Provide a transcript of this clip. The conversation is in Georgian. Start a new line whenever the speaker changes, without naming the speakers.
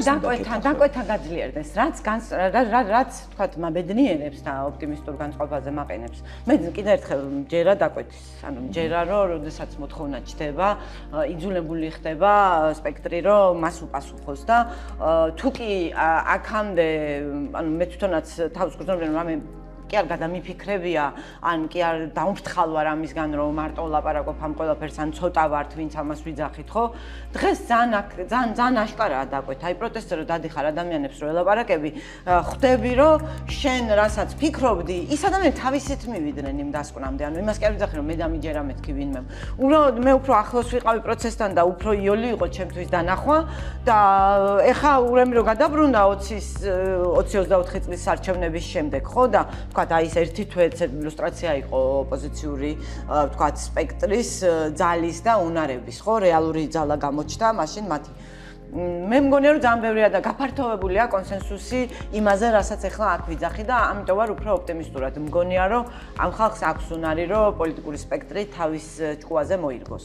დაკვეთა გაძლიერდეს, რაც თქვათ მაბედნიერებს და ოპტიმისტურ განწყობაზე მაყენებს. მე კიდევ ერთხელ ჯერა დაკვეთის, ანუ ჯერა რომ როდესაც მოთხოვნა ჩდება, იძულებული ხდება სპექტრი რომ მას უპასუხოს და თუ კი აქამდე ანუ მე თვითონაც თავს გრძნობ რომ რამე კი არ გადამიფიქრებია, ან კი არ დაუმფრთხალ ვარ ამისგან, რომ მარტო ვლაპარაკობ ამ ყველაფერს, ან ცოტა ვართ, ვინც ამას ვიძახით, ხო? დღეს ძალიან აშკარაა დაკვეთა. აი პროტესტზე რომ დადიხარ ადამიანებს რომ ელაპარაკები, ხვდები რომ შენ რასაც ფიქრობდი, ის ადამიანი თავისით მივიდნენ იმ დასკვნამდე. ანუ იმას კი არ ვიძახი რომ მე დამიჯერა მეთქი ვინმე. უბრალოდ მე უფრო ახლოს ვიყავი პროცესთან და უფრო იოლი იყო ჩემთვის დანახვა და ეხა ურემი რომ გადაბრუნდა 20-24 წლის არჩევნების შემდეგ, ხო და აი ეს ერთი თვე ილუსტრაცია იყო ოპოზიციური ვთქვათ სპექტრის ძალის და უნარების, ხო, რეალური ძალა გამოჩნდა მაშინ მათი. მე მგონია რომ ძალიან ბევრია და გაფართოვებულია კონსენსუსი იმაზე, რასაც ახლა აქ ვიძახი და ამიტომ ვარ უფრო ოპტიმისტურად. მგონია რომ ამ ხალხს აქვს უნარი რომ პოლიტიკური სპექტრი თავის ჭკუაზე მოირგოს.